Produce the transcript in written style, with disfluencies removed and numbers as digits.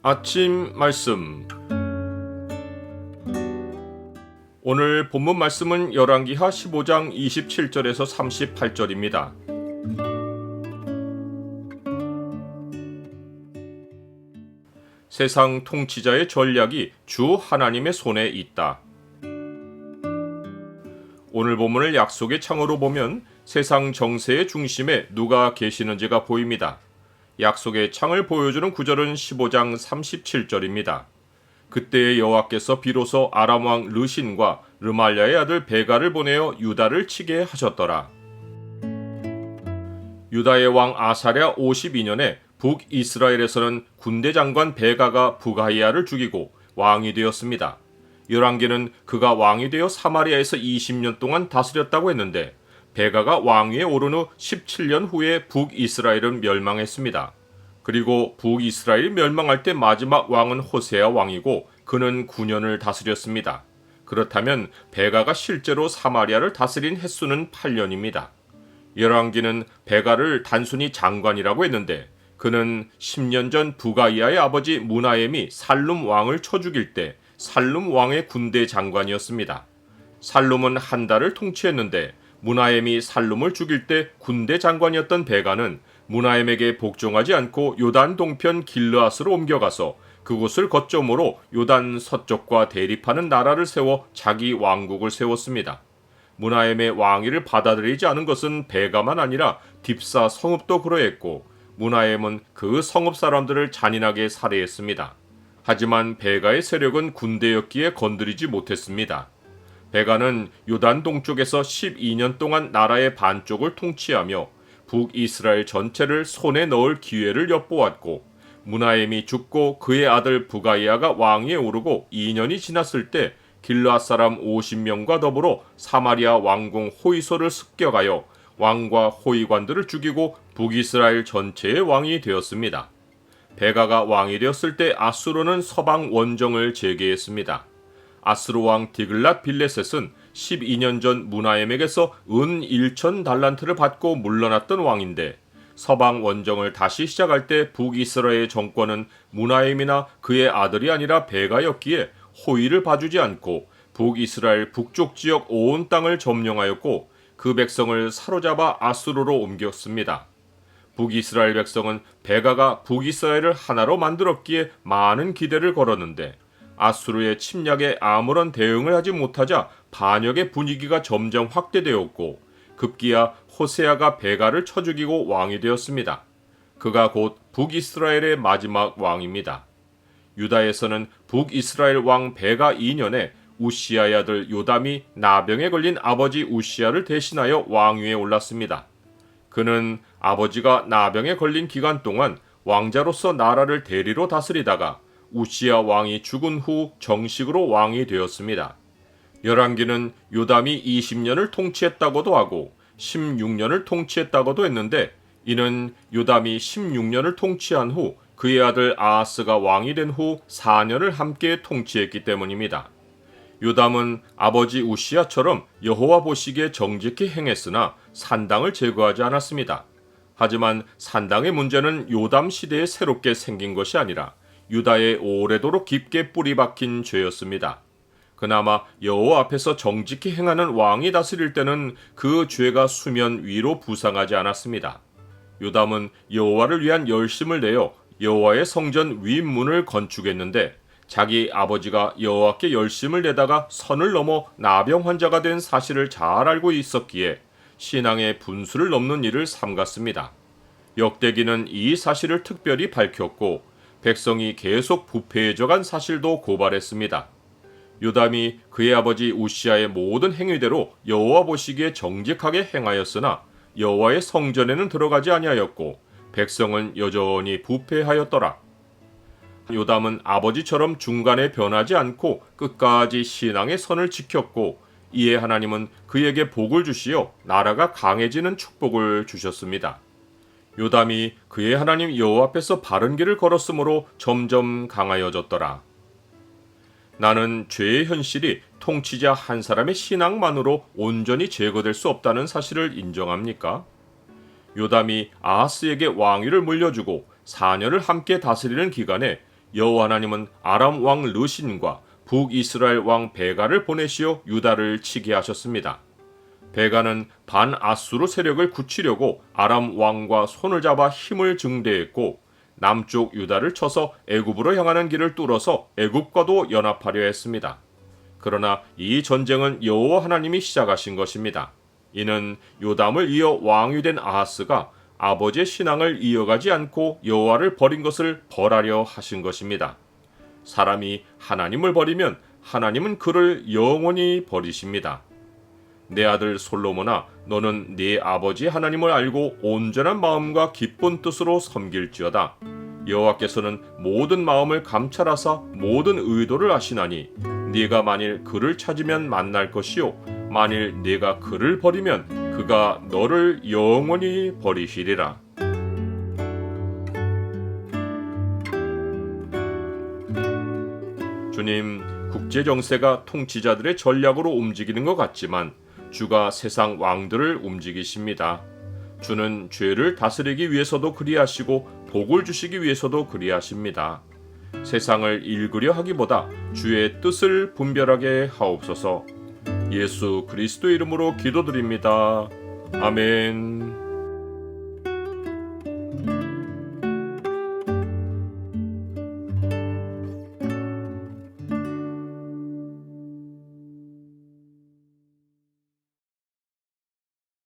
아침 말씀. 오늘 본문 말씀은 열왕기하 15장 27절에서 38절입니다. 세상 통치자의 전략이 주 하나님의 손에 있다. 오늘 본문을 약속의 창으로 보면 세상 정세의 중심에 누가 계시는지가 보입니다. 약속의 창을 보여주는 구절은 15장 37절입니다. 그때의 여호와께서 비로소 아람 왕 르신과 르말야의 아들 베가를 보내어 유다를 치게 하셨더라. 유다의 왕 아사랴 52년에 북이스라엘에서는 군대 장관 베가가 부가이아를 죽이고 왕이 되었습니다. 열왕기는 그가 왕이 되어 사마리아에서 20년 동안 다스렸다고 했는데 베가가 왕위에 오른 후 17년 후에 북이스라엘은 멸망했습니다. 그리고 북이스라엘이 멸망할 때 마지막 왕은 호세아 왕이고 그는 9년을 다스렸습니다. 그렇다면 베가가 실제로 사마리아를 다스린 횟수는 8년입니다. 열왕기는 베가를 단순히 장관이라고 했는데 그는 10년 전 부가이아의 아버지 무나엠이 살룸 왕을 쳐 죽일 때 살룸 왕의 군대 장관이었습니다. 살룸은 한 달을 통치했는데 무나엠이 살룸을 죽일 때 군대 장관이었던 베가는 무나엠에게 복종하지 않고 요단 동편 길르앗으로 옮겨가서 그곳을 거점으로 요단 서쪽과 대립하는 나라를 세워 자기 왕국을 세웠습니다. 무나엠의 왕위를 받아들이지 않은 것은 베가만 아니라 딥사 성읍도 그러했고 무나엠은 그 성읍 사람들을 잔인하게 살해했습니다. 하지만 베가의 세력은 군대였기에 건드리지 못했습니다. 베가는 요단 동쪽에서 12년 동안 나라의 반쪽을 통치하며 북이스라엘 전체를 손에 넣을 기회를 엿보았고 무나엠이 죽고 그의 아들 부가이아가 왕위에 오르고 2년이 지났을 때 길르앗 사람 50명과 더불어 사마리아 왕궁 호이소를 습격하여 왕과 호위관들을 죽이고 북이스라엘 전체의 왕이 되었습니다. 베가가 왕이 되었을 때 아수르는 서방 원정을 재개했습니다. 아스루 왕 디글랏 빌레셋은 12년 전 무나엠에게서 은 1천 달란트를 받고 물러났던 왕인데 서방 원정을 다시 시작할 때 북이스라엘 정권은 무나엠이나 그의 아들이 아니라 베가였기에 호의를 봐주지 않고 북이스라엘 북쪽 지역 온 땅을 점령하였고 그 백성을 사로잡아 아수르로 옮겼습니다. 북이스라엘 백성은 베가가 북이스라엘을 하나로 만들었기에 많은 기대를 걸었는데 아수르의 침략에 아무런 대응을 하지 못하자 반역의 분위기가 점점 확대되었고 급기야 호세아가 베가를 쳐 죽이고 왕이 되었습니다. 그가 곧 북이스라엘의 마지막 왕입니다. 유다에서는 북이스라엘 왕 베가 2년에 우시아의 아들 요담이 나병에 걸린 아버지 우시아를 대신하여 왕위에 올랐습니다. 그는 아버지가 나병에 걸린 기간 동안 왕자로서 나라를 대리로 다스리다가 우시아 왕이 죽은 후 정식으로 왕이 되었습니다. 열왕기는 요담이 20년을 통치했다고도 하고 16년을 통치했다고도 했는데 이는 요담이 16년을 통치한 후 그의 아들 아하스가 왕이 된 후 4년을 함께 통치했기 때문입니다. 요담은 아버지 우시아처럼 여호와 보시기에 정직히 행했으나 산당을 제거하지 않았습니다. 하지만 산당의 문제는 요담 시대에 새롭게 생긴 것이 아니라 유다에 오래도록 깊게 뿌리 박힌 죄였습니다. 그나마 여호와 앞에서 정직히 행하는 왕이 다스릴 때는 그 죄가 수면 위로 부상하지 않았습니다. 요담은 여호와를 위한 열심을 내어 여호와의 성전 윗문을 건축했는데 자기 아버지가 여호와께 열심을 내다가 선을 넘어 나병 환자가 된 사실을 잘 알고 있었기에 신앙의 분수를 넘는 일을 삼갔습니다. 역대기는 이 사실을 특별히 밝혔고 백성이 계속 부패해져간 사실도 고발했습니다. 요담이 그의 아버지 우시아의 모든 행위대로 여호와 보시기에 정직하게 행하였으나 여호와의 성전에는 들어가지 아니하였고 백성은 여전히 부패하였더라. 요담은 아버지처럼 중간에 변하지 않고 끝까지 신앙의 선을 지켰고 이에 하나님은 그에게 복을 주시어 나라가 강해지는 축복을 주셨습니다. 요담이 그의 하나님 여호와 앞에서 바른 길을 걸었으므로 점점 강하여졌더라. 나는 죄의 현실이 통치자 한 사람의 신앙만으로 온전히 제거될 수 없다는 사실을 인정합니까? 요담이 아하스에게 왕위를 물려주고 4년을 함께 다스리는 기간에 여호와 하나님은 아람 왕 르신과 북이스라엘 왕 베가를 보내시어 유다를 치게 하셨습니다. 베가는 반아수르 세력을 굳히려고 아람 왕과 손을 잡아 힘을 증대했고 남쪽 유다를 쳐서 애굽으로 향하는 길을 뚫어서 애굽과도 연합하려 했습니다. 그러나 이 전쟁은 여호와 하나님이 시작하신 것입니다. 이는 요담을 이어 왕이 된 아하스가 아버지의 신앙을 이어가지 않고 여호와를 버린 것을 벌하려 하신 것입니다. 사람이 하나님을 버리면 하나님은 그를 영원히 버리십니다. 내 아들 솔로몬아, 너는 네 아버지 하나님을 알고 온전한 마음과 기쁜 뜻으로 섬길지어다. 여호와께서는 모든 마음을 감찰하사 모든 의도를 아시나니 네가 만일 그를 찾으면 만날 것이요 만일 네가 그를 버리면 그가 너를 영원히 버리시리라. 주님, 국제 정세가 통치자들의 전략으로 움직이는 것 같지만 주가 세상 왕들을 움직이십니다. 주는 죄를 다스리기 위해서도 그리하시고 복을 주시기 위해서도 그리하십니다. 세상을 읽으려 하기보다 주의 뜻을 분별하게 하옵소서. 예수 그리스도 이름으로 기도드립니다. 아멘.